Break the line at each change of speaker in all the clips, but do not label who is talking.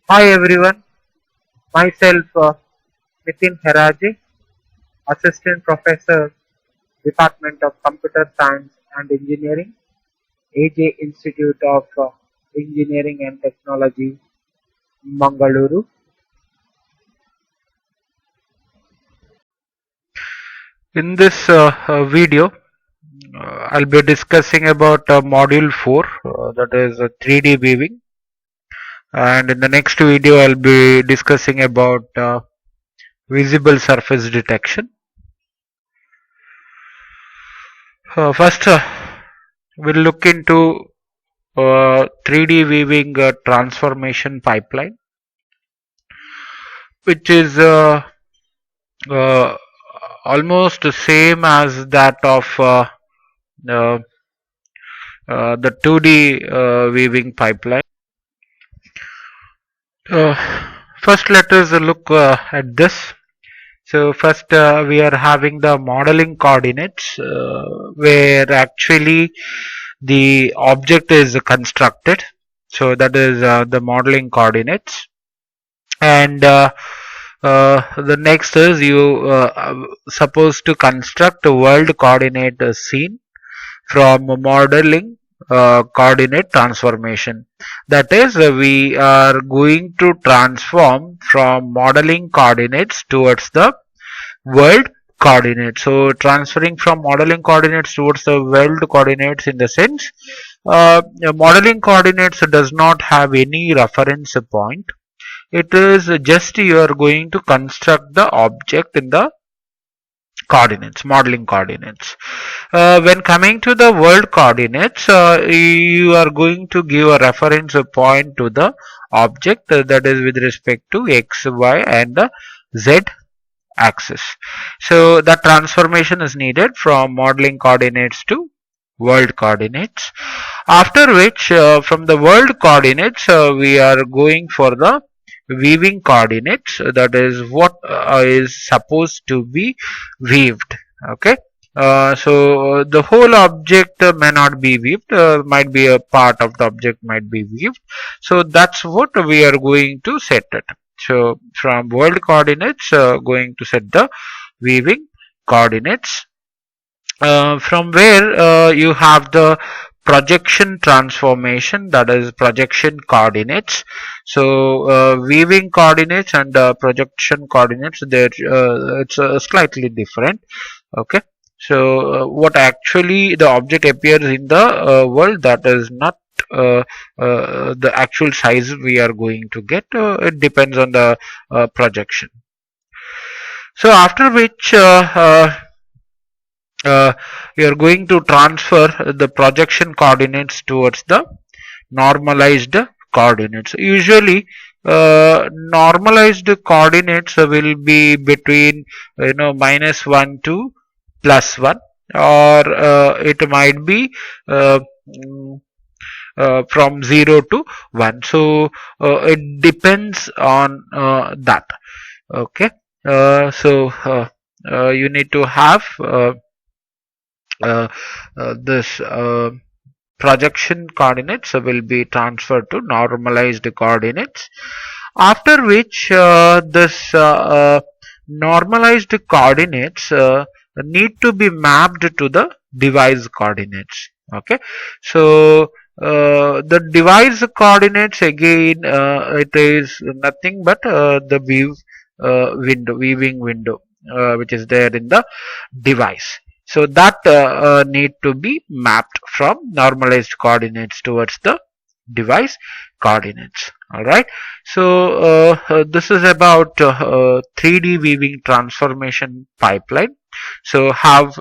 Hi everyone, myself Nitin Heraji, Assistant Professor, Department of Computer Science and Engineering, AJ Institute of Engineering and Technology, Mangaluru. In this video, I'll be discussing about Module 4, that is 3D weaving, and in the next video, I'll be discussing about visible surface detection. First, we'll look into 3D weaving transformation pipeline, which is uh, almost the same as that of uh, the 2D weaving pipeline. Uh, First, let us look at this. So first we are having the modeling coordinates where actually the object is constructed. So that is the modeling coordinates. And the next is you supposed to construct a world coordinate scene from modeling coordinate transformation. That is, we are going to transform from modeling coordinates towards the world coordinates. So transferring from modeling coordinates towards the world coordinates, in the sense modeling coordinates does not have any reference point. It is just you are going to construct the object in the coordinates, modeling coordinates. When coming to the world coordinates, you are going to give a reference point to the object, that is with respect to x, y and the z axis. So the transformation is needed from modeling coordinates to world coordinates. After which, from the world coordinates, we are going for the weaving coordinates. That is what is supposed to be weaved. Okay. So the whole object may not be weaved, might be a part of the object might be weaved. So that's what we are going to set it. So from world coordinates, going to set the weaving coordinates, from where you have the projection transformation, that is projection coordinates. So weaving coordinates and projection coordinates, there it's slightly different. Okay. So what actually the object appears in the world, that is not the actual size we are going to get. It depends on the projection. So after which, you are going to transfer the projection coordinates towards the normalized coordinates. Usually normalized coordinates will be between -1 to +1, or it might be uh, mm, from 0 to 1. So it depends on that. Okay. You need to have uh, this projection coordinates will be transferred to normalized coordinates, after which this normalized coordinates need to be mapped to the device coordinates. Okay. So the device coordinates, again, it is nothing but the weaving window, which is there in the device. So that need to be mapped from normalized coordinates towards the device coordinates. All right. So this is about 3D weaving transformation pipeline. So how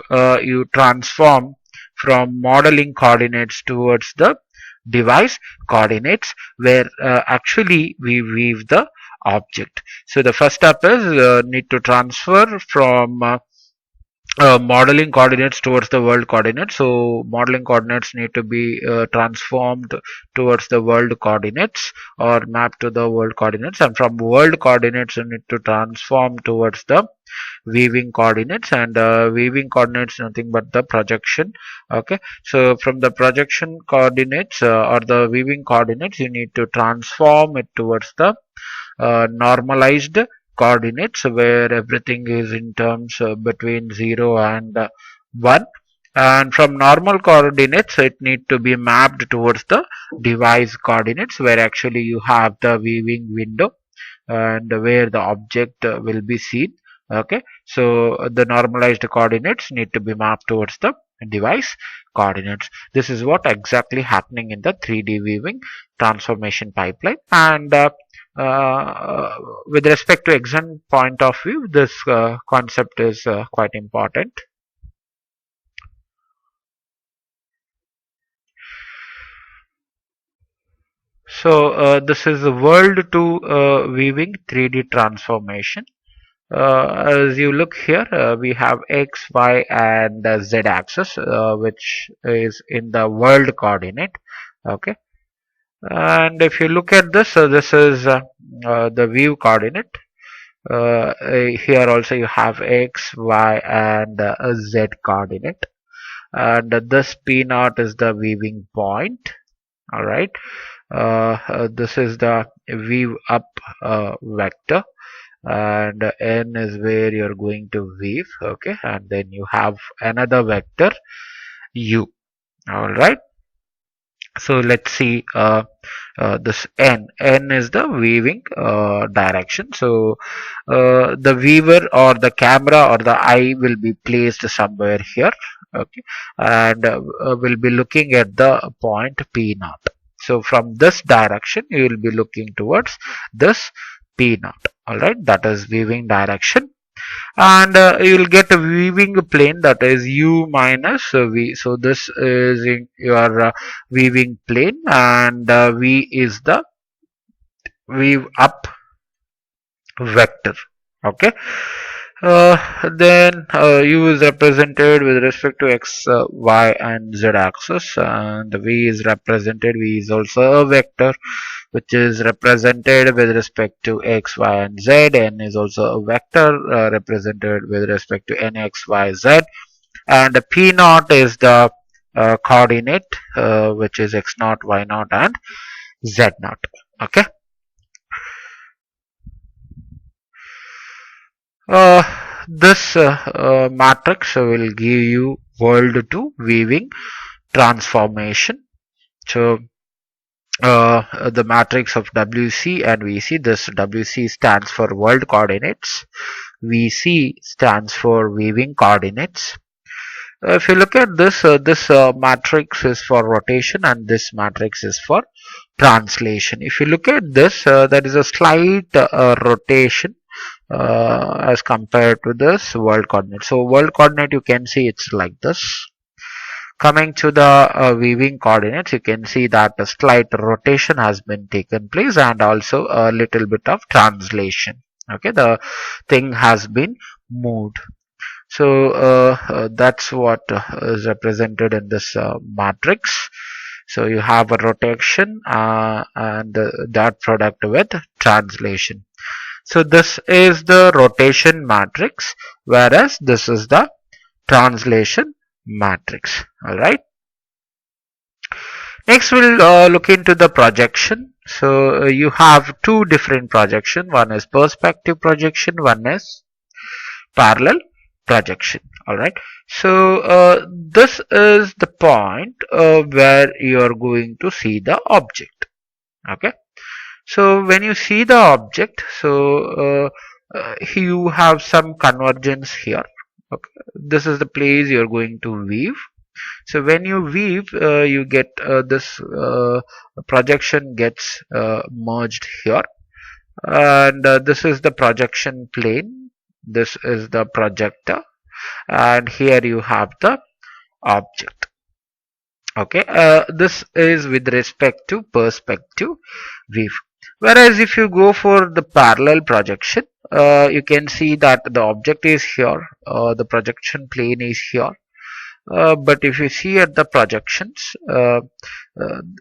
you transform from modeling coordinates towards the device coordinates, where actually we weave the object. So the first step is need to transfer from modeling coordinates towards the world coordinates. So modeling coordinates need to be transformed towards the world coordinates or mapped to the world coordinates, and from world coordinates you need to transform towards the weaving coordinates, and weaving coordinates nothing but the projection. Okay, so from the projection coordinates or the weaving coordinates you need to transform it towards the normalized coordinates where everything is in terms between 0 and 1, and from normal coordinates it need to be mapped towards the device coordinates where actually you have the weaving window and where the object will be seen. Okay, so the normalized coordinates need to be mapped towards the device coordinates. This is what exactly happening in the 3D weaving transformation pipeline, and with respect to exam point of view, this concept is quite important. So this is the world to weaving 3D transformation. As you look here, we have X, Y, and Z axis, which is in the world coordinate. Okay, and if you look at this, this is the view coordinate. Here also you have X, Y, and Z coordinate, and this P naught is the weaving point. All right, this is the weave up vector, and N is where you're going to weave. Okay, and then you have another vector U. All right, so let's see this N is the weaving direction. So the weaver or the camera or the eye will be placed somewhere here. Okay, and will be looking at the point P naught. So from this direction you will be looking towards this P naught. All right, that is weaving direction, and you will get a weaving plane, that is u minus v. So this is in your weaving plane, and v is the weave up vector. Okay, then u is represented with respect to x, y, and z axis, and v is represented, v is also a vector which is represented with respect to x, y, and z. N is also a vector represented with respect to n, x, y, z, and p naught is the coordinate which is x naught, y naught, and z naught. Okay. Uh, this matrix will give you world to weaving transformation. So the matrix of WC and VC, this WC stands for world coordinates, VC stands for weaving coordinates. If you look at this, this matrix is for rotation and this matrix is for translation. If you look at this, there is a slight rotation as compared to this world coordinate. So world coordinate, you can see it's like this. Coming to the weaving coordinates, you can see that a slight rotation has been taken place and also a little bit of translation. Okay, the thing has been moved. So that's what is represented in this matrix. So you have a rotation and dot product with translation. So this is the rotation matrix, whereas this is the translation matrix. All right. Next, we'll look into the projection. So you have two different projection. One is perspective projection. One is parallel projection. All right. So this is the point where you are going to see the object. Okay. So when you see the object, so you have some convergence here. Okay. This is the place you are going to weave. So when you weave, you get this projection gets merged here, and this is the projection plane. This is the projector, and here you have the object. Okay, this is with respect to perspective weave. Whereas if you go for the parallel projection, you can see that the object is here, the projection plane is here. But if you see at the projections,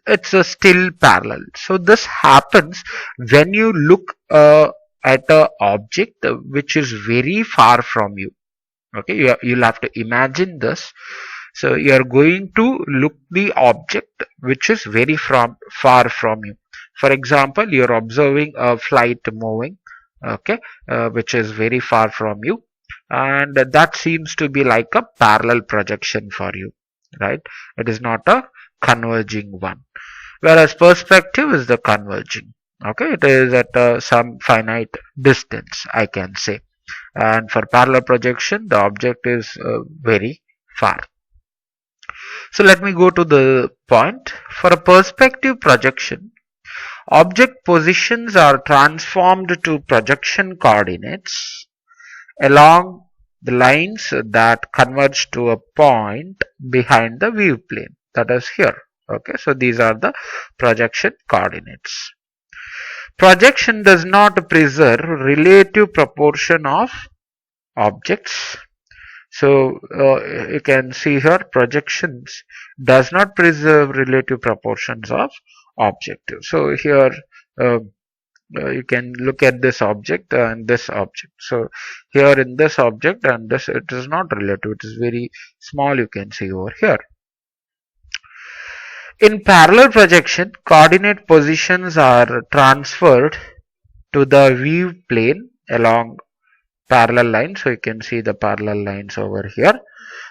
it's still parallel. So this happens when you look at a object which is very far from you. Okay, you'll have to imagine this. So you are going to look the object which is very far from you. For example, you are observing a flight moving, okay, which is very far from you, and that seems to be like a parallel projection for you, right? It is not a converging one. Whereas perspective is the converging. Okay, it is at some finite distance, I can say. And for parallel projection, the object is very far. So let me go to the point. For a perspective projection, object positions are transformed to projection coordinates along the lines that converge to a point behind the view plane, that is here. Okay, so these are the projection coordinates. Projection does not preserve relative proportion of objects. So you can see here projections does not preserve relative proportions of object. So here uh, you can look at this object and this object. So here in this object and this, it is not relative, it is very small, you can see over here. In parallel projection, coordinate positions are transferred to the view plane along parallel lines. So you can see the parallel lines over here.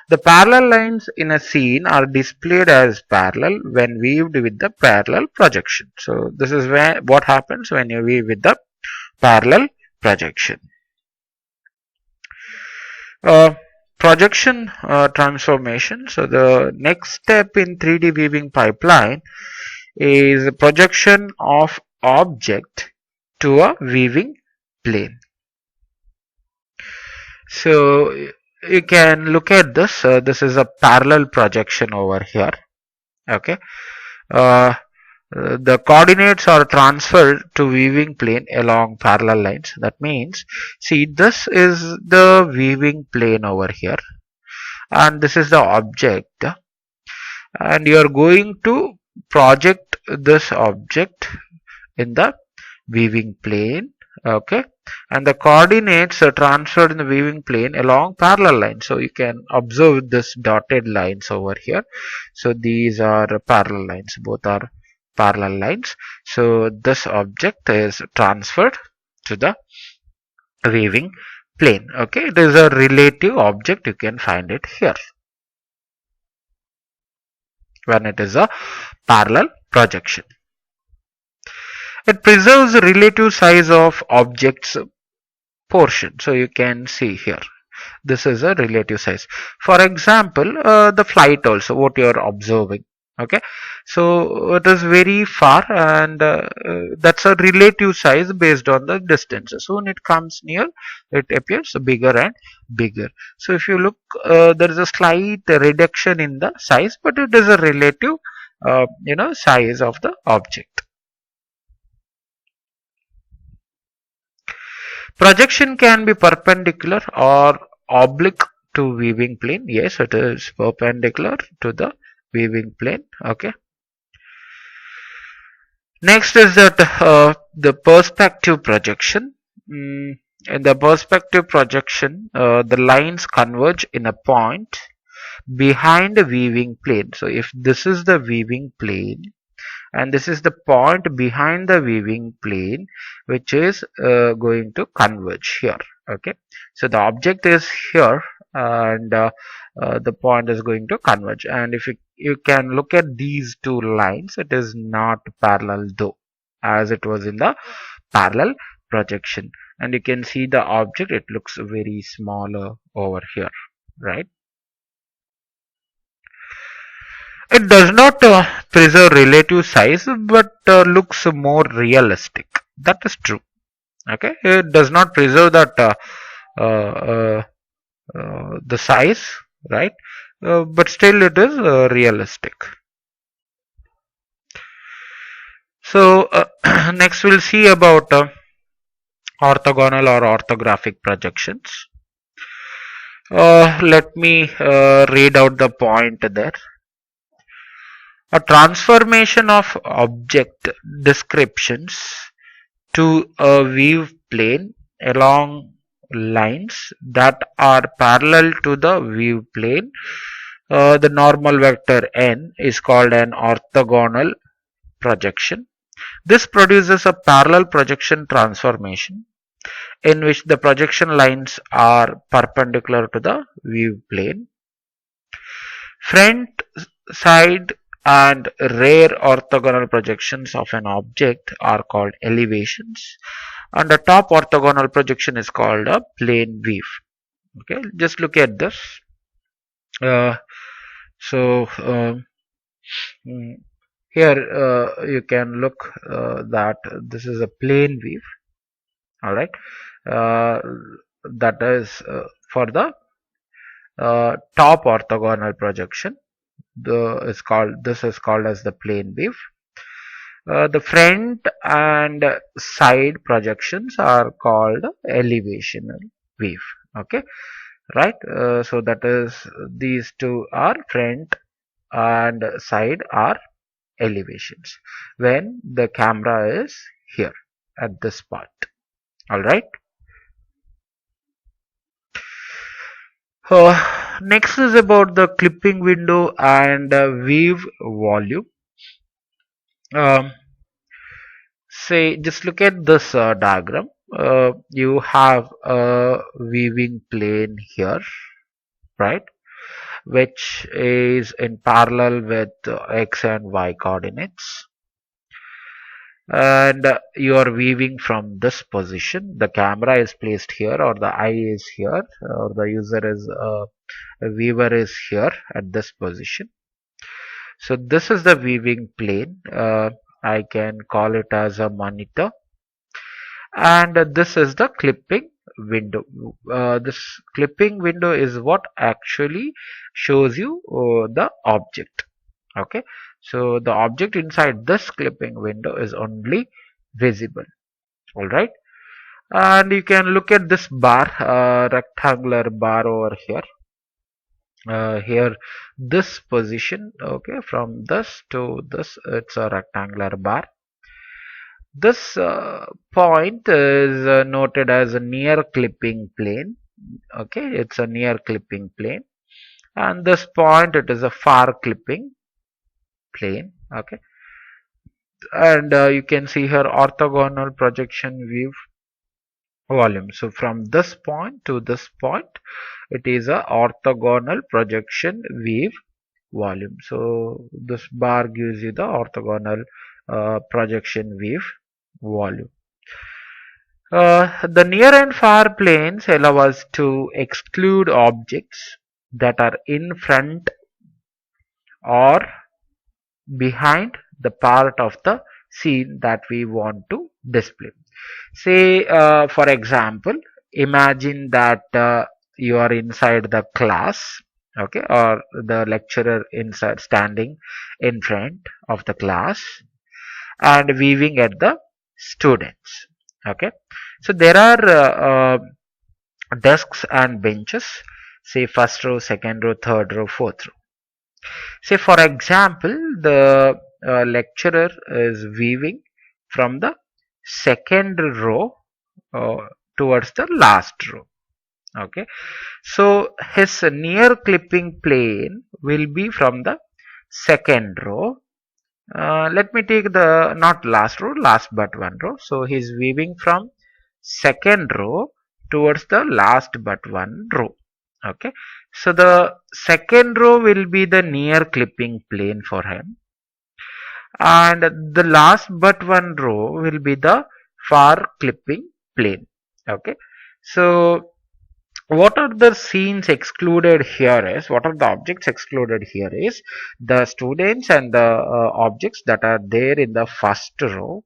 The parallel lines in a scene are displayed as parallel when viewed with the parallel projection. So this is what happens when you view with the parallel projection. Projection transformation. So the next step in 3D viewing pipeline is projection of object to a viewing plane. So you can look at this. This is a parallel projection over here. Okay. The coordinates are transferred to viewing plane along parallel lines. That means, see, this is the viewing plane over here, and this is the object, and you are going to project this object in the viewing plane. Okay, and the coordinates are transferred in the viewing plane along parallel lines. So you can observe this dotted lines over here. So these are parallel lines, both are parallel lines. So this object is transferred to the viewing plane. Okay, it is a relative object, you can find it here when it is a parallel projection. It preserves the relative size of objects portion. So you can see here, this is a relative size. For example, the flight also, what you are observing. Okay, so it is very far, and that's a relative size based on the distance. So when it comes near, it appears bigger and bigger. So if you look, there is a slight reduction in the size, but it is a relative size of the object. Projection can be perpendicular or oblique to viewing plane. Yes, it is perpendicular to the viewing plane. Okay. Next is that the perspective projection. In the perspective projection, the lines converge in a point behind the viewing plane. So if this is the viewing plane, and this is the point behind the viewing plane, which is going to converge here. Okay, so the object is here, and the point is going to converge. And if you can look at these two lines, it is not parallel though, as it was in the parallel projection. And you can see the object, it looks very smaller over here, right? It does not preserve relative size, but looks more realistic. That is true. Okay, it does not preserve that uh, the size, right? But still, it is realistic. So next we'll see about orthogonal or orthographic projections. Let me read out the point there. A transformation of object descriptions to a view plane along lines that are parallel to the view plane. The normal vector n is called an orthogonal projection. This produces a parallel projection transformation in which the projection lines are perpendicular to the view plane. Front, side and rear orthogonal projections of an object are called elevations, and the top orthogonal projection is called a plane view. Okay, just look at this. Uh, so mm, here you can look that this is a plane view. All right, uh, that is for the top orthogonal projection. This is called as the plane wave. The front and side projections are called elevational wave. Okay, right? So that is, these two are front and side are elevations when the camera is here at this part. All right. Next is about the clipping window and weave volume. Um, Say, just look at this diagram. You have a weaving plane here, right? Which is in parallel with x and y coordinates. And you are weaving from this position. The camera is placed here, or the eye is here, or the user is a weaver is here at this position. So this is the weaving plane. I can call it as a monitor, and this is the clipping window. This clipping window is what actually shows you the object. Okay, so the object inside this clipping window is only visible. All right, and you can look at this bar, rectangular bar over here. Here, this position, okay, from this to this, it's a rectangular bar. This point is noted as a near clipping plane. Okay, it's a near clipping plane, and this point, it is a far clipping plane. Okay, and you can see here orthogonal projection view volume. So from this point to this point, it is a orthogonal projection wave volume. So this bar gives you the orthogonal projection wave volume. The near and far planes allow us to exclude objects that are in front or behind the part of the scene that we want to display. Say, for example, imagine that you are inside the class, okay, or the lecturer inside standing in front of the class and weaving at the students. Okay, so there are desks and benches, say first row, second row, third row, fourth row. Say, for example, the lecturer is weaving from the second row towards the last row. Okay, so his near clipping plane will be from the second row. Let me take the not last row, last but one row. So he's weaving from second row towards the last but one row. Okay, so the second row will be the near clipping plane for him, and the last but one row will be the far clipping plane. Okay, so what are the scenes excluded here is, what are the objects excluded here is the students and the objects that are there in the first row,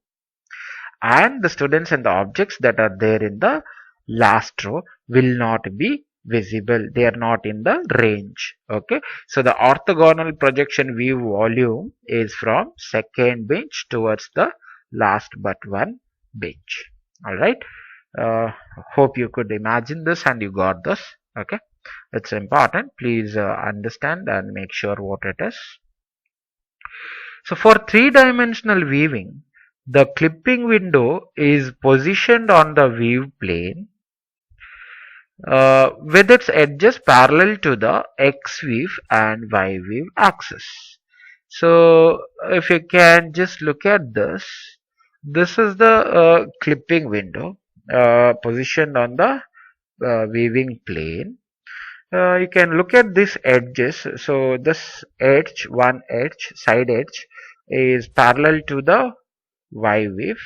and the students and the objects that are there in the last row will not be visible. They are not in the range. Okay, so the orthogonal projection view volume is from second bench towards the last but one bench. All right. Uh, Hope you could imagine this and you got this. Okay. It's important. Please understand and make sure what it is. So for three-dimensional weaving, the clipping window is positioned on the weave plane with its edges parallel to the X weave and Y weave axis. So if you can just look at this, this is the clipping window positioned on the weaving plane. You can look at these edges. So this edge, one edge, side edge is parallel to the Y weave,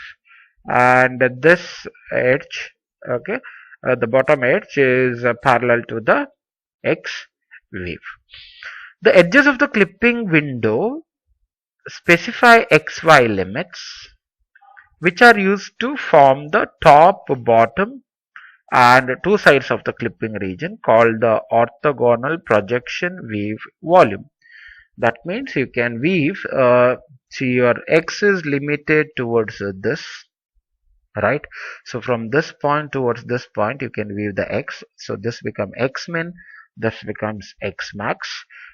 and this edge, okay, the bottom edge is parallel to the X weave. The edges of the clipping window specify XY limits, which are used to form the top, bottom, and two sides of the clipping region called the orthogonal projection weave volume. That means you can weave, see your X is limited towards this, right? So from this point towards this point you can weave the X. So this becomes X min, this becomes X max,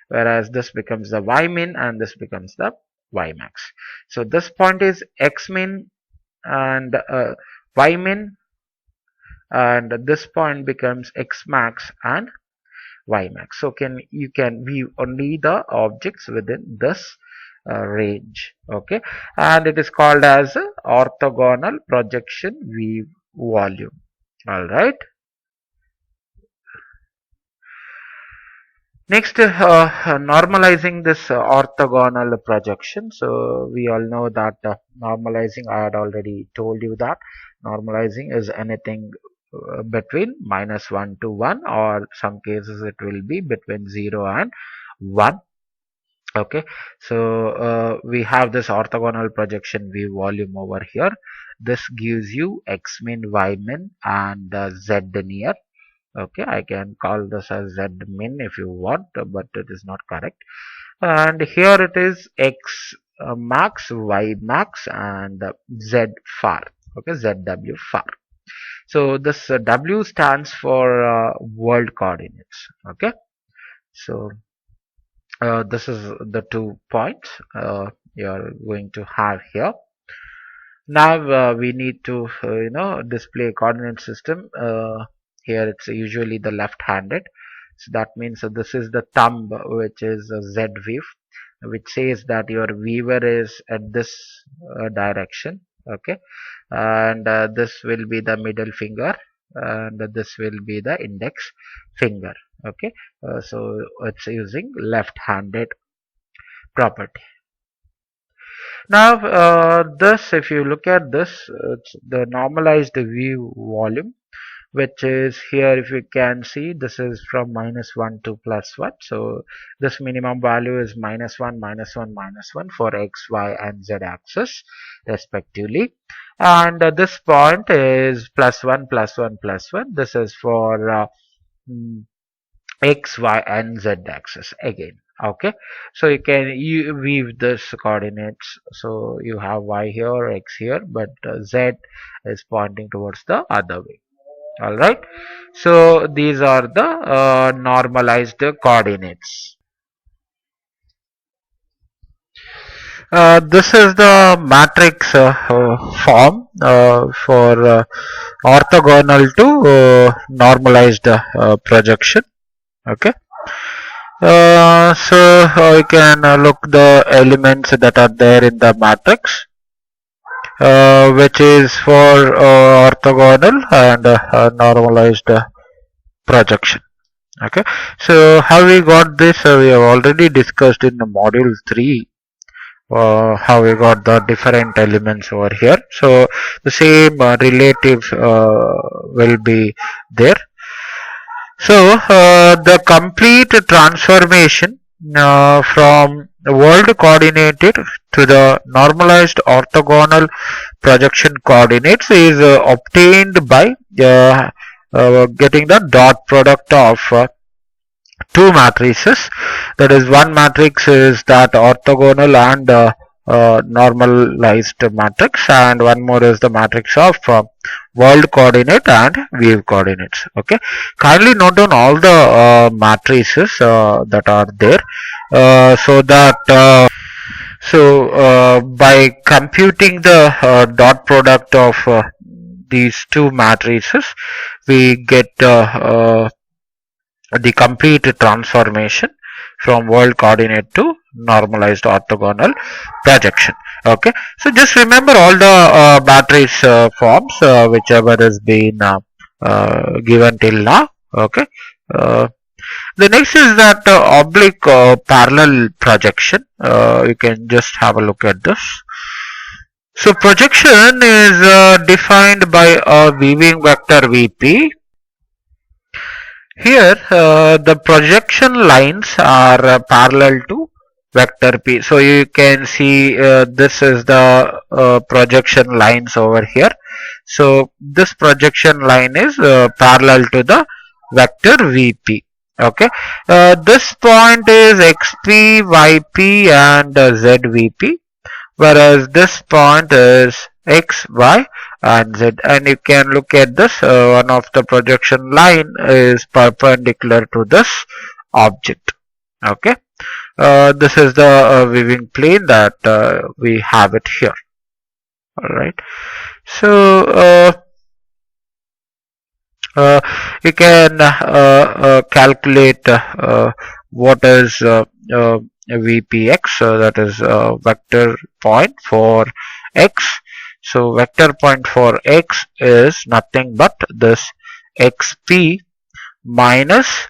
whereas this becomes the Y min and this becomes the Y max. So this point is X min and Y min, and this point becomes X max and Y max. So you can view only the objects within this range. Okay, and it is called as orthogonal projection weave volume. All right. Next, normalizing this orthogonal projection. So we all know that normalizing, I had already told you that normalizing is anything between -1 to 1, or some cases it will be between 0 and 1. Okay, so we have this orthogonal projection weave volume over here. This gives you X min, Y min, and Z near. Okay, I can call this as Z min if you want, but it is not correct. And here it is X max, Y max, and Z far. Okay, ZW far. So this W stands for world coordinates. Okay, so this is the 2 points you are going to have here. Now we need to display coordinate system. Here it's usually the left-handed. So that means this is the thumb, which is a Z weave, which says that your weaver is at this direction. Okay, and this will be the middle finger, and this will be the index finger. Okay, so it's using left-handed property. Now this, if you look at this, it's the normalized weave volume, which is here. If you can see, this is from -1 to +1. So this minimum value is -1, -1, -1 for X, Y, and Z axis respectively, and this point is +1, +1, +1. This is for X, Y, and Z axis again. Okay, so you weave this coordinates. So you have Y here, X here, but Z is pointing towards the other way. All right, so these are the normalized coordinates. This is the matrix form for orthogonal to normalized projection. Okay, so you can look the elements that are there in the matrix, which is for orthogonal and normalized projection. Okay, so how we got this, we have already discussed in the module 3. How we got the different elements over here. So the same relatives will be there. So the complete transformation from the world coordinated to the normalized orthogonal projection coordinates is obtained by getting the dot product of two matrices. That is, one matrix is that orthogonal and normalized matrix, and one more is the matrix of world coordinate and wave coordinates. Okay, kindly note down all the matrices that are there, so that by computing the dot product of these two matrices, we get the complete transformation from world coordinate to normalized orthogonal projection. Okay, so just remember all the matrix forms whichever has been given till now. Okay, the next is that oblique parallel projection. You can just have a look at this. So projection is defined by a weaving vector Vp. Here the projection lines are parallel to vector P. So you can see this is the projection lines over here. So this projection line is parallel to the vector Vp. Okay, this point is xp, yp and zvp, whereas this point is x, y and z, and you can look at this, one of the projection line is perpendicular to this object. Okay, this is the weaving plane that we have it here. Alright, so you can calculate what is VPX, that is vector point for x. So vector point for x is nothing but this xp minus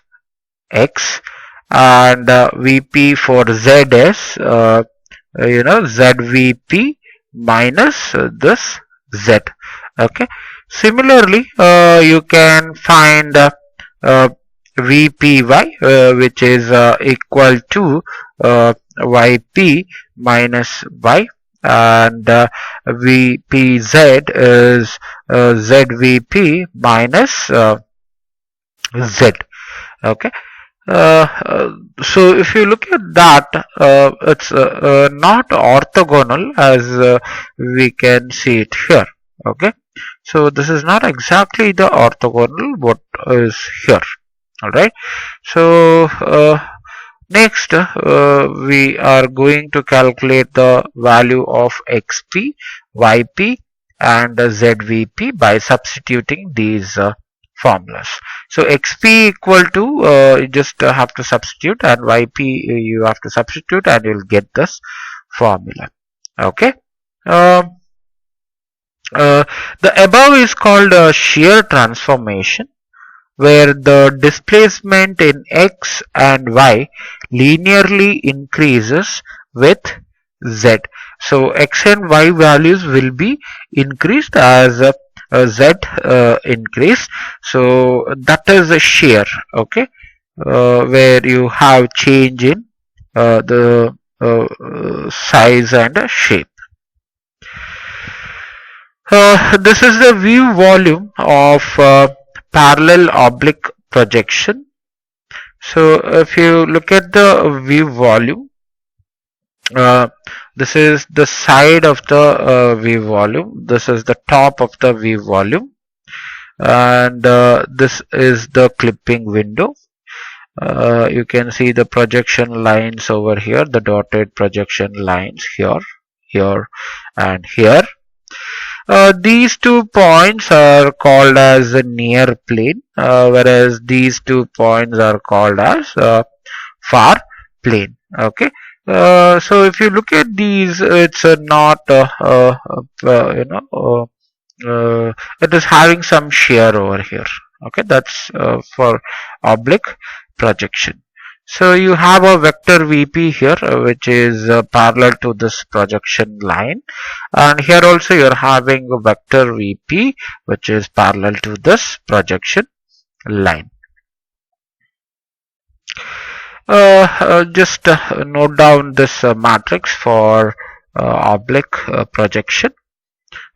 x, and VP for z is zvp minus this z. Okay, similarly you can find vpy which is equal to yp minus y, and vpz is zvp minus z. Okay, so if you look at that, it's not orthogonal as we can see it here. Okay, so this is not exactly the orthogonal what is here. Alright, so next we are going to calculate the value of xp, yp and zvp by substituting these formulas. So xp equal to you just have to substitute, and yp you have to substitute, and you'll get this formula. Okay, the above is called a shear transformation, where the displacement in x and y linearly increases with z. So x and y values will be increased as z increase. So that is a shear. Okay, where you have change in the size and shape. This is the view volume of parallel oblique projection. So if you look at the view volume, this is the side of the view volume, this is the top of the view volume, and this is the clipping window. You can see the projection lines over here, the dotted projection lines here, here and here. These 2 points are called as the near plane, whereas these 2 points are called as far plane. Okay, so if you look at these, it's not it is having some shear over here. Okay, that's for oblique projection. So you have a vector Vp here, which is parallel to this projection line, and here also you are having a vector Vp which is parallel to this projection line. Just note down this matrix for oblique projection.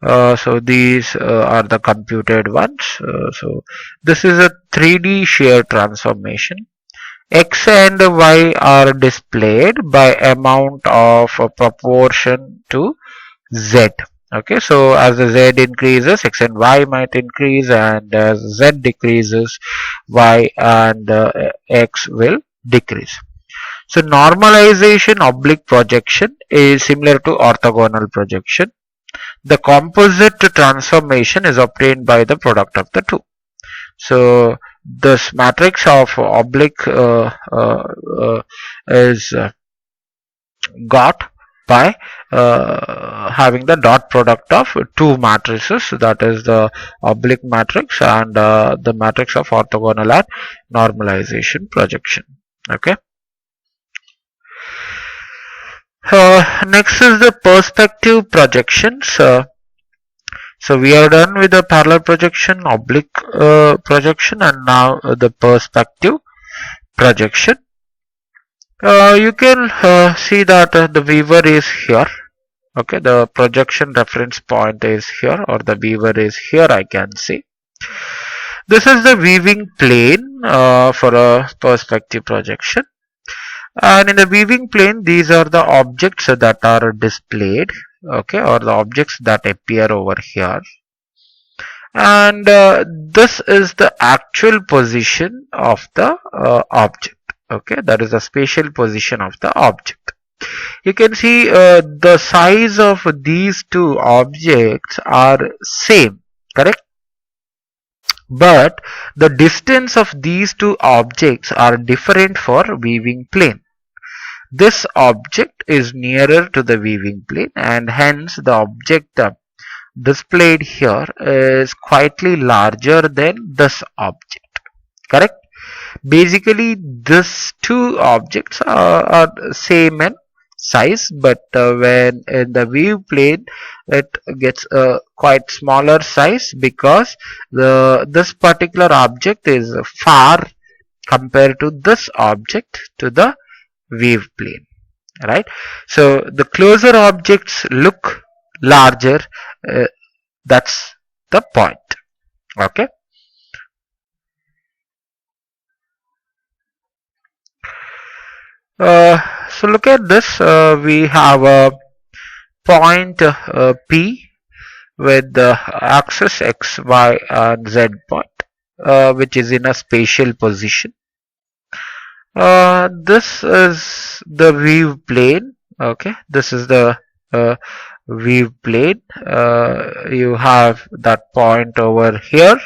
So these are the computed ones. So this is a 3D shear transformation. X and Y are displayed by amount of a proportion to Z. Okay, so as the Z increases, X and Y might increase, and as Z decreases, Y and X will decrease. So normalization oblique projection is similar to orthogonal projection. The composite transformation is obtained by the product of the two. So this matrix of oblique is got by having the dot product of two matrices, that is the oblique matrix and the matrix of orthogonal and normalization projection. Okay. Next is the perspective projections. So we are done with the parallel projection, oblique projection, and now the perspective projection. You can see that the weaver is here. Okay, the projection reference point is here, or the weaver is here, I can see. This is the weaving plane for a perspective projection. And in the weaving plane, these are the objects that are displayed, okay, or the objects that appear over here. And this is the actual position of the object. Okay, that is the spatial position of the object. You can see the size of these two objects are same, correct? But the distance of these two objects are different for weaving plane. This object is nearer to the weaving plane, and hence the object displayed here is quietly larger than this object, correct? Basically these two objects are same in size, but when in the weave plane it gets a quite smaller size because this particular object is far compared to this object to the weave plane, right? So the closer objects look larger, that's the point. Okay. So look at this. We have a point P with the axis X, Y, and Z point, which is in a spatial position. This is the weave plane. Okay, this is the weave plane. You have that point over here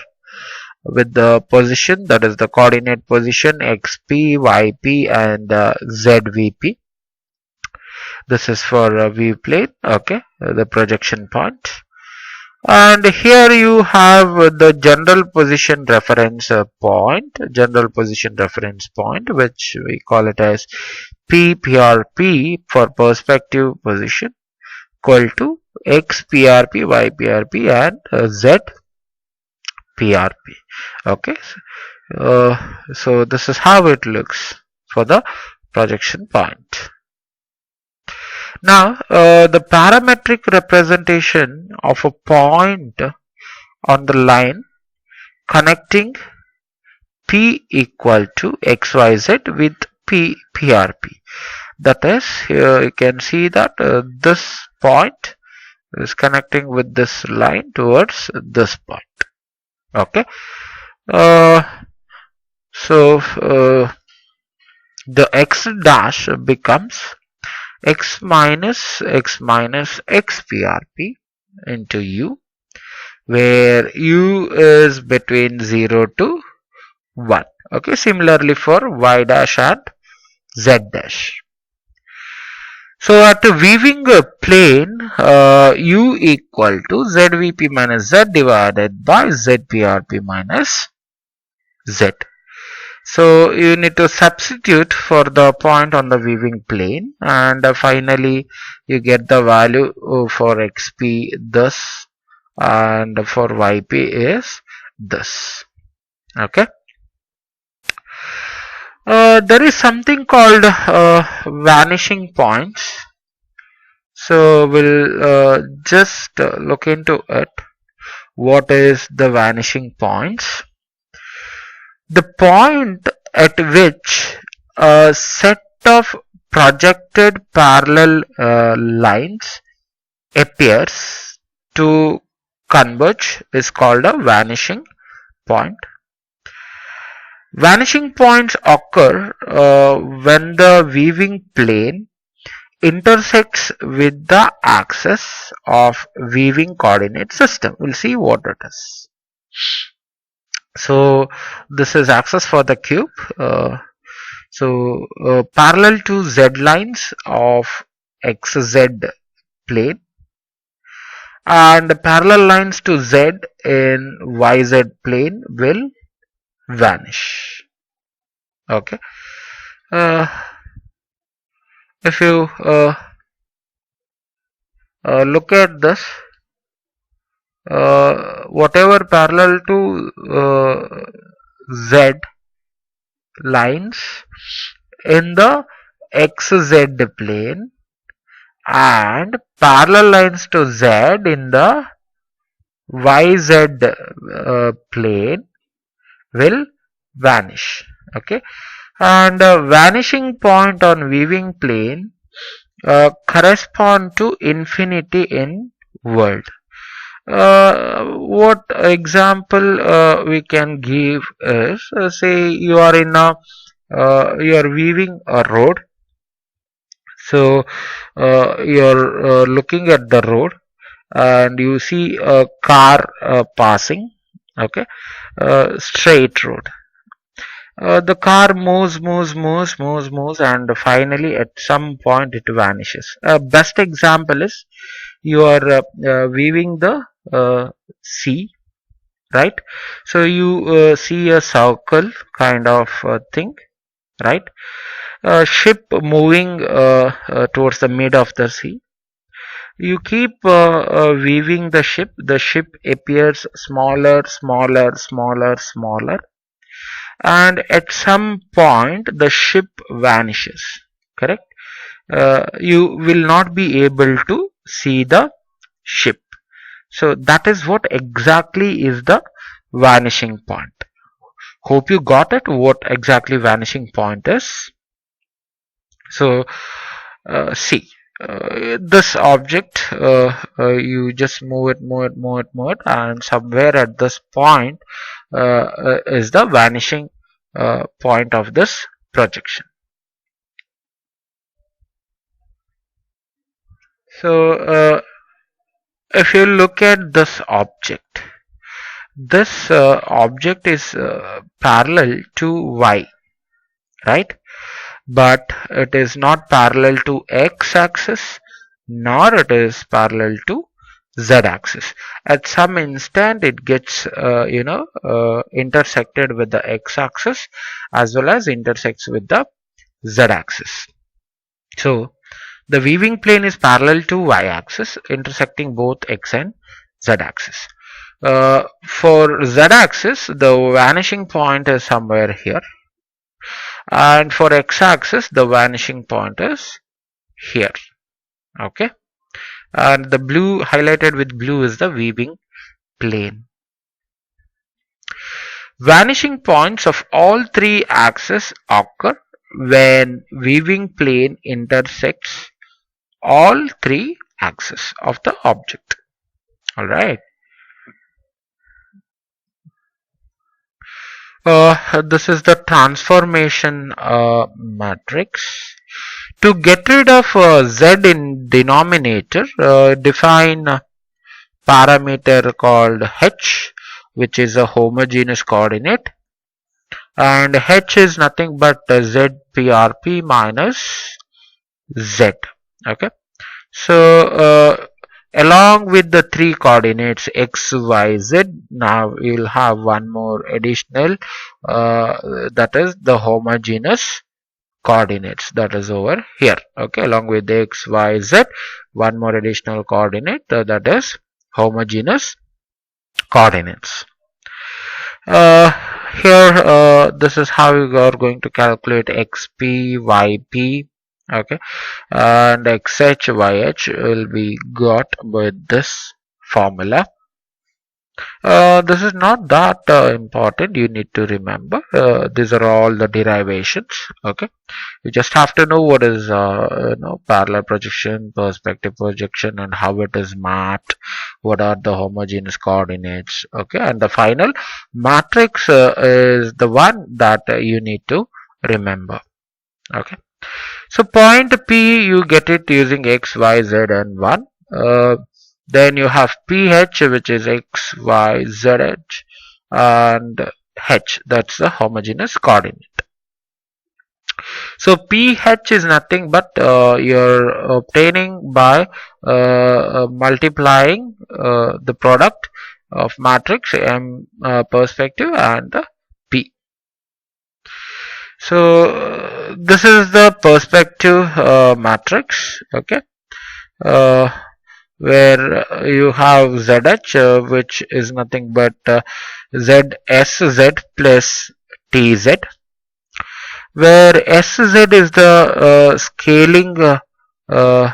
with the position, that is the coordinate position xp, yp, and zvp. This is for a weave plane. Okay, the projection point. And here you have the general position reference point, which we call it as PPRP for perspective position, equal to XPRP, YPRP, and ZPRP. Okay, so this is how it looks for the projection point. Now, the parametric representation of a point on the line connecting P equal to XYZ with PRP. That is, here you can see that this point is connecting with this line towards this point. Okay. So, the X dash becomes x minus xprp into u, where u is between 0 to 1. Okay, similarly for y dash and z dash. So at a weaving plane, u equal to zvp minus z divided by zprp minus z. So you need to substitute for the point on the weaving plane, and finally you get the value for xp this, and for yp is this. Okay. There is something called vanishing points. So we'll just look into it. What is the vanishing points? The point at which a set of projected parallel lines appears to converge is called a vanishing point. Vanishing points occur when the weaving plane intersects with the axis of weaving coordinate system. We'll see what it is. So this is axis for the cube. Parallel to z lines of xz plane and parallel lines to z in yz plane will vanish. Okay. Uh, if you look at this, whatever parallel to z lines in the xz plane and parallel lines to z in the yz plane will vanish. Okay, and vanishing point on weaving plane correspond to infinity in world. What example we can give is, say you are in a you are weaving a road. So you're looking at the road and you see a car passing. Okay, straight road. The car moves, and finally at some point it vanishes. Best example is you are weaving the sea, right? So you see a circle kind of thing, right? Ship moving towards the mid of the sea. You keep weaving the ship appears smaller, and at some point the ship vanishes, correct? You will not be able to see the ship. So that is what exactly is the vanishing point. Hope you got it, what exactly vanishing point is. So see, this object, you just move it, and somewhere at this point is the vanishing point of this projection. So if you look at this object is parallel to y, right? But it is not parallel to x-axis, nor it is parallel to z-axis. At some instant it gets intersected with the x-axis as well as intersects with the z-axis. So the weaving plane is parallel to y-axis, intersecting both x and z-axis. For z-axis, the vanishing point is somewhere here, and for x-axis the vanishing point is here. Okay, and the blue highlighted with blue is the weaving plane. Vanishing points of all three axes occur when weaving plane intersects all three axes of the object. All right. This is the transformation matrix. To get rid of z in denominator, define a parameter called h, which is a homogeneous coordinate, and h is nothing but zprp minus z. Okay, so along with the three coordinates x, y, z, now we'll have one more additional, that is the homogeneous coordinates, that is over here. Okay, along with the x, y, z, one more additional coordinate, that is homogeneous coordinates. Here this is how you are going to calculate xp, yp. Okay, and xh, yh will be got with this formula. this is not that important. You need to remember these are all the derivations. Okay, you just have to know what is parallel projection, perspective projection, and how it is mapped. What are the homogeneous coordinates? Okay, and the final matrix is the one that you need to remember. Okay, so point P you get it using x, y, z, and 1. Then you have pH, which is x, y, z, h, and h, that's the homogeneous coordinate. So pH is nothing but you're obtaining by multiplying the product of matrix M perspective and P. So this is the perspective matrix. Okay. Uh, where you have ZH, which is nothing but ZSZ plus TZ, where SZ is the scaling uh,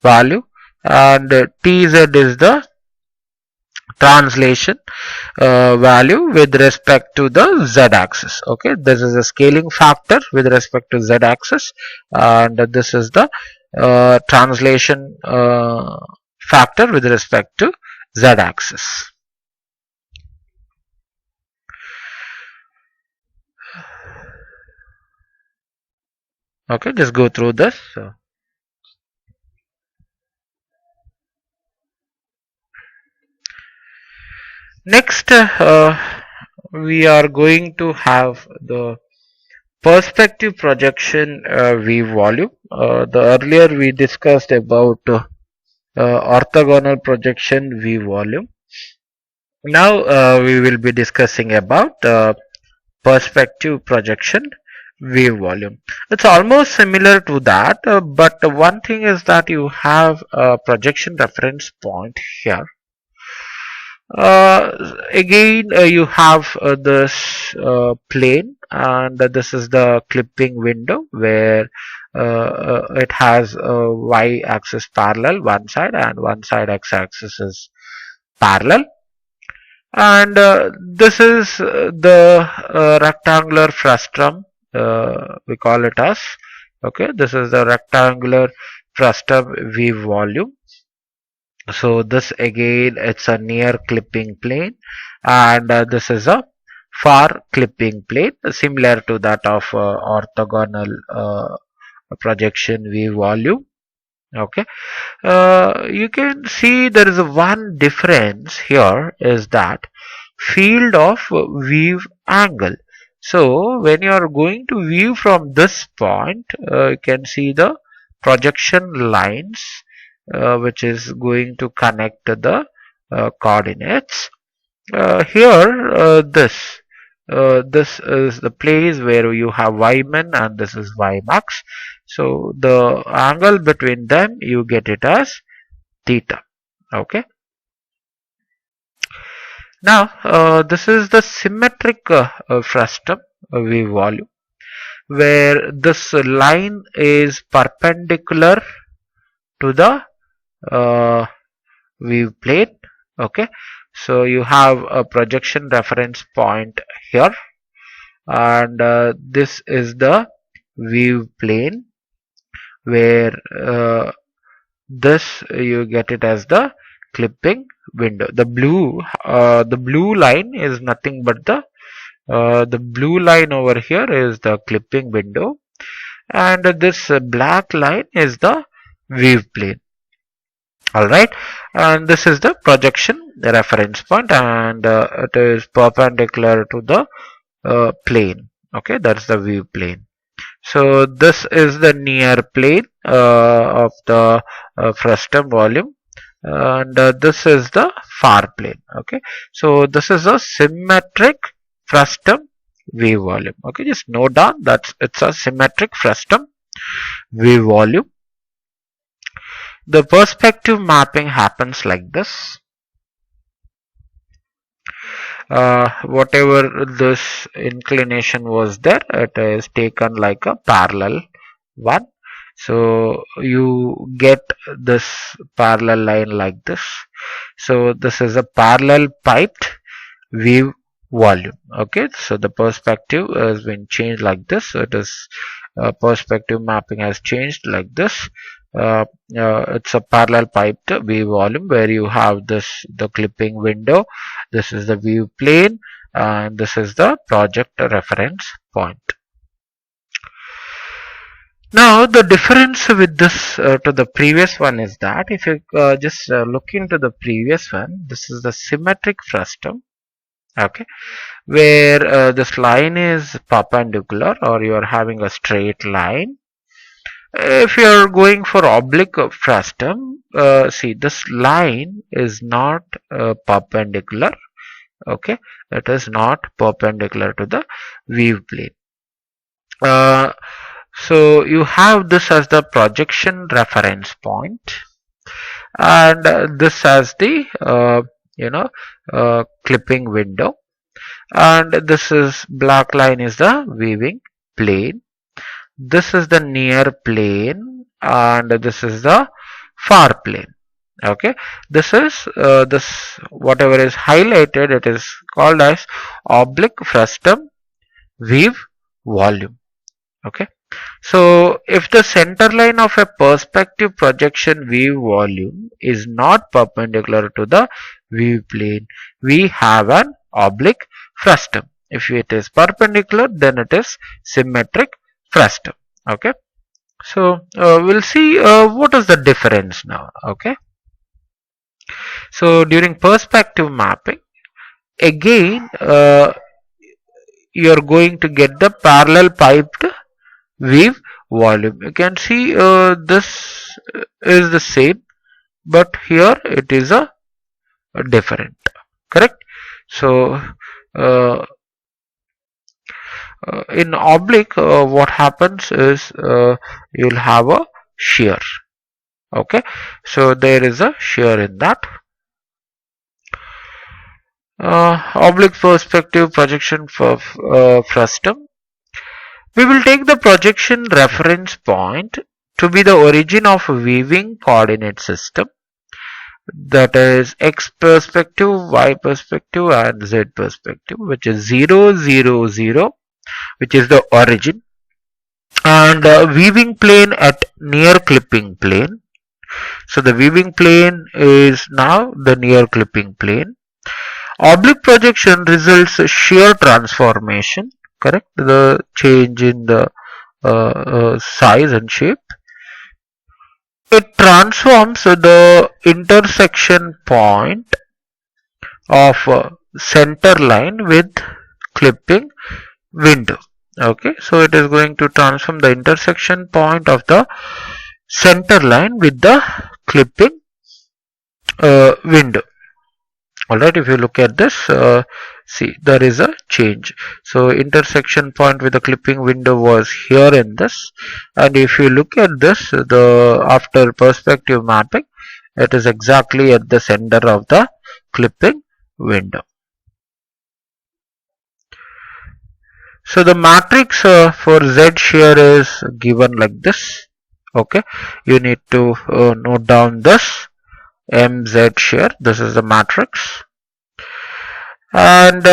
value and TZ is the translation value with respect to the z-axis. Okay, this is a scaling factor with respect to z-axis, and this is the translation factor with respect to z-axis. Okay, just go through this. Next, we are going to have the perspective projection V volume. The earlier we discussed about orthogonal projection V volume. Now we will be discussing about perspective projection V volume. It's almost similar to that, but one thing is that you have a projection reference point here. Again, you have this plane, and this is the clipping window where it has a y-axis parallel one side and one side x-axis is parallel, and this is the rectangular frustum, we call it as. Okay, this is the rectangular frustum V volume. So this again, it's a near clipping plane, and this is a far clipping plane, similar to that of orthogonal projection V volume. Okay, you can see there is a one difference here is that field of view angle. So when you are going to view from this point, you can see the projection lines which is going to connect the coordinates. Here this is the place where you have ymin and this is ymax. So the angle between them you get it as theta. Okay. Now this is the symmetric frustum V volume, where this line is perpendicular to the V plane. Okay, so you have a projection reference point here, and this is the V plane, where this you get it as the clipping window. The blue line is nothing but the blue line over here is the clipping window, and this black line is the V plane. Alright, and this is the projection reference point, and it is perpendicular to the plane. Okay, that's the view plane. So this is the near plane of the frustum volume, and this is the far plane. Okay, so this is a symmetric frustum V volume. Okay, just note down that it's a symmetric frustum V volume. The perspective mapping happens like this. Whatever this inclination was there, it is taken like a parallel one. So you get this parallel line like this. So this is a parallel piped view volume. Okay, so the perspective has been changed like this. So it is perspective mapping has changed like this. It's a parallel piped view volume where you have the clipping window. This is the view plane, and this is the project reference point. Now the difference with this to the previous one is that if you just look into the previous one, this is the symmetric frustum. Okay, where this line is perpendicular or you are having a straight line. If you are going for oblique frustum, see this line is not perpendicular. Okay, it is not perpendicular to the view plane. Uh, so you have this as the projection reference point, and this as the you know clipping window, and this is black line is the weaving plane. This is the near plane, and this is the far plane. Okay, this is this whatever is highlighted, it is called as oblique frustum weave volume. Okay, so if the center line of a perspective projection weave volume is not perpendicular to the view plane, we have an oblique frustum. If it is perpendicular, then it is symmetric frustum. Okay, so we'll see what is the difference now. Okay, so during perspective mapping, again you are going to get the parallel piped weave volume. You can see this is the same, but here it is a different. Correct. So uh, in oblique, what happens is you'll have a shear. Okay, so there is a shear in that. Oblique perspective projection for frustum. We will take the projection reference point to be the origin of weaving coordinate system, that is x perspective, y perspective and z perspective, which is 0 0 0, which is the origin, and weaving plane at near clipping plane. So the weaving plane is now the near clipping plane. Oblique projection results shear transformation, correct, the change in the size and shape. It transforms the intersection point of center line with clipping window. Okay, so it is going to transform the intersection point of the center line with the clipping window. Alright, if you look at this, see there is a change. So intersection point with the clipping window was here in this, and if you look at this, the after perspective mapping, it is exactly at the center of the clipping window. So the matrix for Z shear is given like this. Okay, you need to note down this MZ shear. This is the matrix, and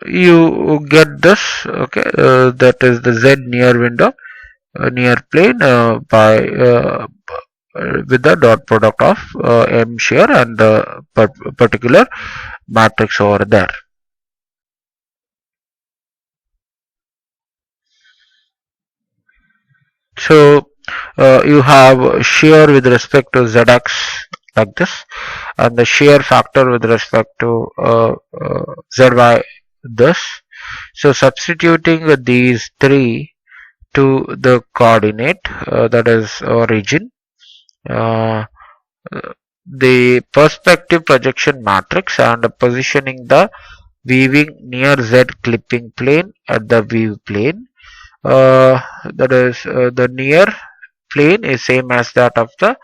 you get this. Okay, that is the Z near window, near plane by with the dot product of M shear and the particular matrix over there. So you have shear with respect to Zx like this, and the shear factor with respect to Zy this. So substituting these three to the coordinate, that is origin, the perspective projection matrix, and positioning the weaving near Z clipping plane at the view plane. That is the near plane is same as that of the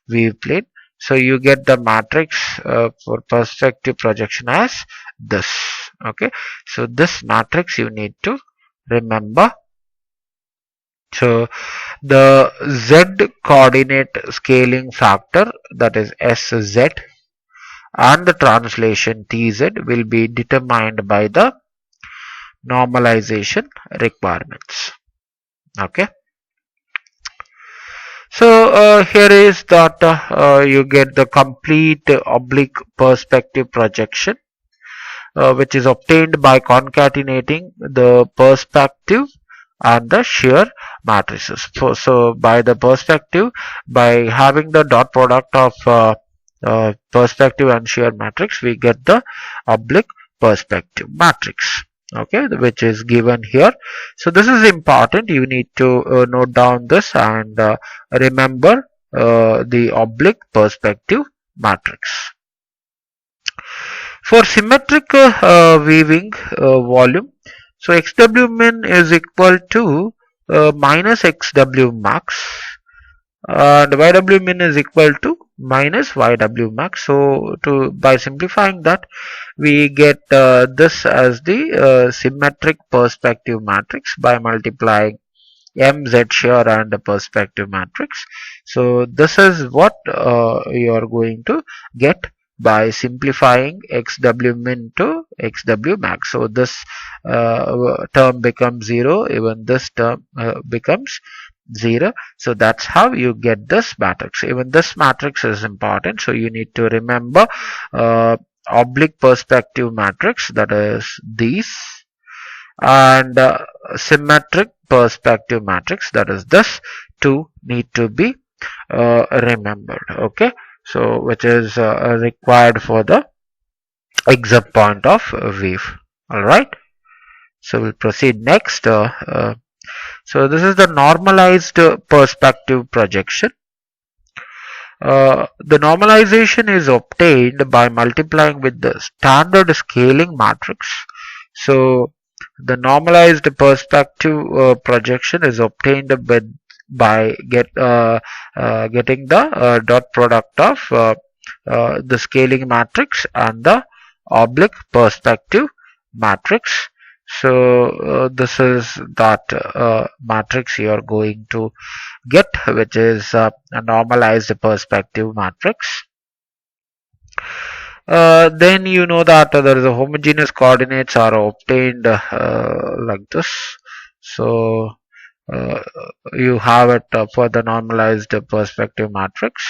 view plane. So you get the matrix for perspective projection as this. Okay, so this matrix you need to remember. So the Z coordinate scaling factor, that is SZ, and the translation TZ will be determined by the normalization requirements. Okay. So here is that you get the complete oblique perspective projection, which is obtained by concatenating the perspective and the shear matrices. So by the perspective, by having the dot product of perspective and shear matrix, we get the oblique perspective matrix. Okay, which is given here. So this is important. You need to note down this and remember the oblique perspective matrix. For symmetric weaving volume, so XW min is equal to minus XW max, and YW min is equal to minus YW max. So by simplifying that, we get this as the symmetric perspective matrix by multiplying MZ shear and the perspective matrix. So this is what you are going to get by simplifying XW min to XW max. So this term becomes 0, even this term becomes 0. So that's how you get this matrix. Even this matrix is important, so you need to remember oblique perspective matrix, that is these, and symmetric perspective matrix, that is this. Two need to be remembered. Okay, so which is required for the exam point of weave. All right, so we'll proceed next. So this is the normalized perspective projection. The normalization is obtained by multiplying with the standard scaling matrix. So the normalized perspective projection is obtained by getting the dot product of the scaling matrix and the oblique perspective matrix. So this is that matrix you are going to get, which is a normalized perspective matrix. Then you know that there is a homogeneous coordinates are obtained like this. So you have it for the normalized perspective matrix.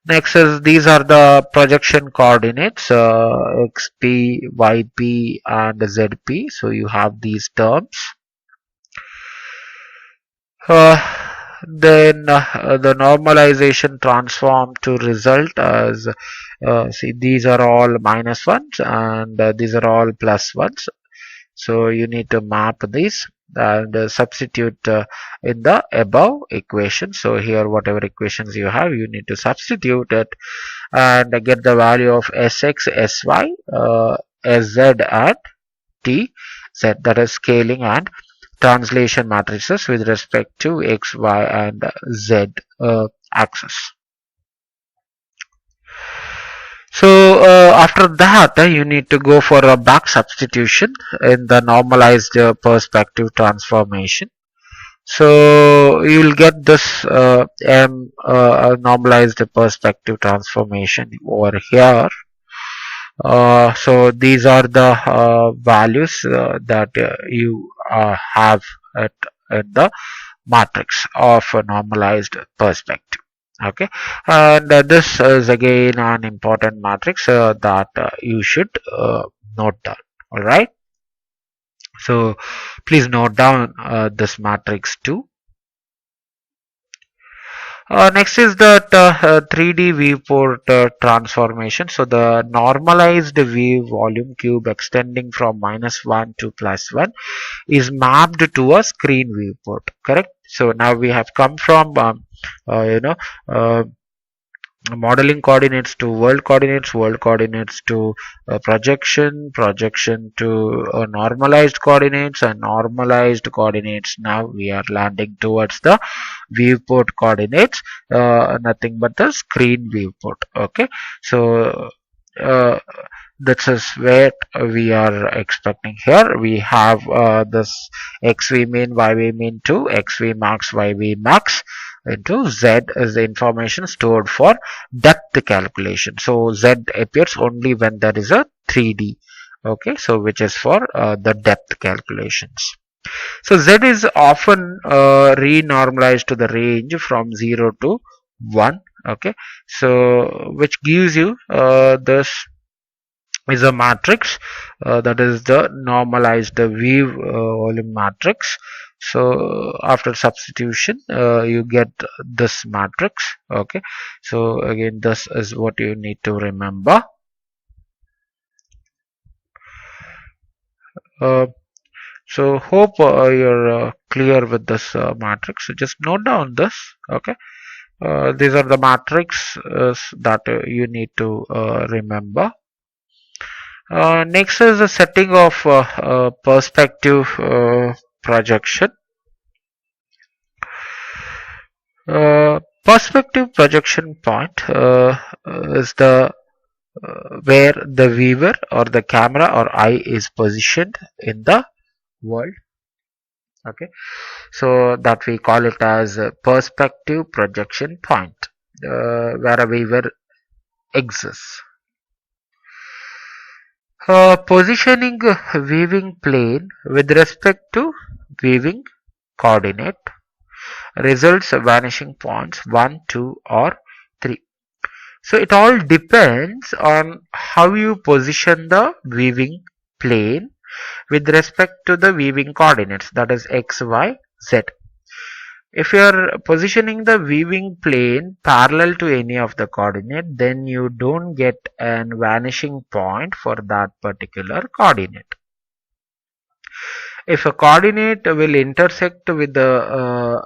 Next is these are the projection coordinates xp, yp, and zp. So you have these terms. Then the normalization transform to result as see, these are all minus ones and these are all plus ones. So you need to map these and substitute in the above equation. So here whatever equations you have, you need to substitute it and get the value of Sx, Sy, Sz and Tz, that is scaling and translation matrices with respect to x, y, and z axis. So after that you need to go for a back substitution in the normalized perspective transformation. So you will get this normalized perspective transformation over here. So these are the values that you have in the matrix of a normalized perspective. Okay, and this is again an important matrix that you should note down. All right, so please note down this matrix too. Next is the 3D viewport transformation. So the normalized wave volume cube extending from -1 to +1 is mapped to a screen viewport. Correct. So now we have come from modeling coordinates to world coordinates to projection to normalized coordinates, and normalized coordinates. Now we are landing towards the viewport coordinates, nothing but the screen viewport. Okay, so this is where we are expecting. Here we have this xv min, yv min to xv max, yv max, into Z is the information stored for depth calculation. So Z appears only when there is a 3D, okay, so which is for the depth calculations. So Z is often renormalized to the range from 0 to 1, okay, so which gives you this is a matrix that is the normalized weave volume matrix. So after substitution you get this matrix, okay, so again this is what you need to remember. uh, so hope you're clear with this matrix, so just note down this, okay. These are the matrix that you need to remember. Next is the setting of perspective projection. Perspective projection point is the where the viewer or the camera or eye is positioned in the world. Okay, so that we call it as a perspective projection point, where a viewer exists. Positioning a weaving plane with respect to weaving coordinate results vanishing points 1, 2 or 3. So it all depends on how you position the weaving plane with respect to the weaving coordinates, that is x, y, z. If you are positioning the weaving plane parallel to any of the coordinate, then you don't get an vanishing point for that particular coordinate. If a coordinate will intersect with the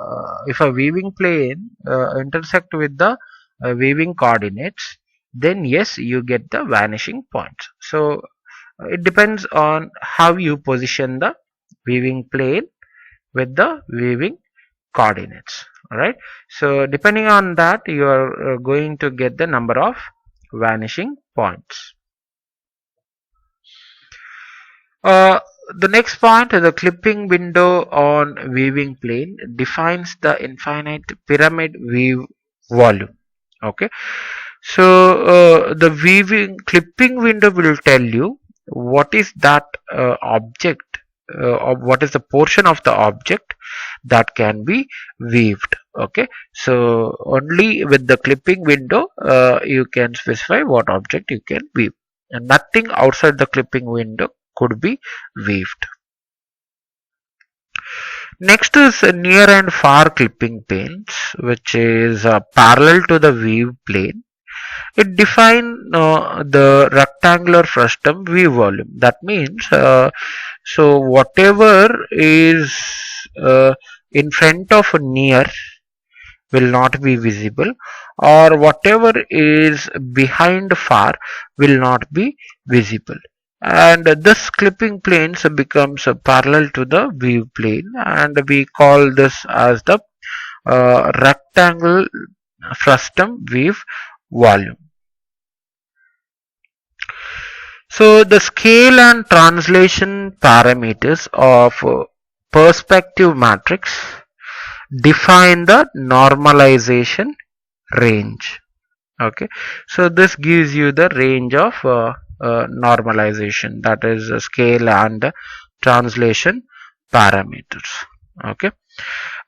if a weaving plane intersect with the weaving coordinates, then yes, you get the vanishing point. So it depends on how you position the weaving plane with the weaving coordinates. Alright, so depending on that, you are going to get the number of vanishing points. Uh, the next point is the clipping window on weaving plane defines the infinite pyramid weave volume. Okay, so the weaving clipping window will tell you what is that object, or what is the portion of the object that can be weaved. Okay, so only with the clipping window you can specify what object you can weave, and nothing outside the clipping window could be weaved. Next is near and far clipping planes, which is parallel to the weave plane. It defines the rectangular frustum weave volume. That means, so whatever is in front of near will not be visible, or whatever is behind far will not be visible, and this clipping planes becomes parallel to the weave plane, and we call this as the rectangle frustum weave volume. So the scale and translation parameters of perspective matrix define the normalization range. Okay, so this gives you the range of normalization, that is scale and translation parameters. Okay,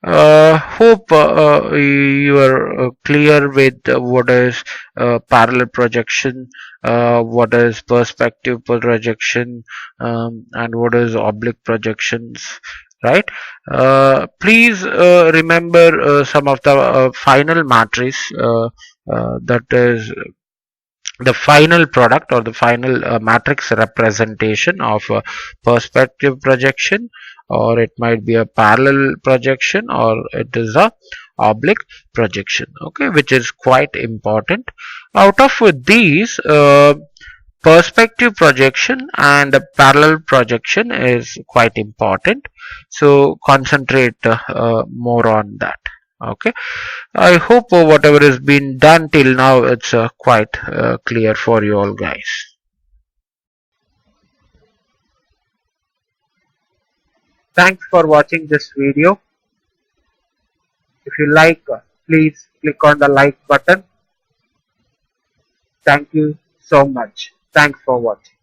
hope you are clear with what is parallel projection, what is perspective projection, and what is oblique projections, right? Please remember some of the final matrix, that is the final product or the final matrix representation of a perspective projection, or it might be a parallel projection, or it is a oblique projection, okay, which is quite important. Out of these, perspective projection and parallel projection is quite important, so concentrate more on that. Okay, I hope whatever has been done till now, it's quite clear for you all guys. Thanks for watching this video. If you like please click on the like button. Thank you so much. Thanks for watching.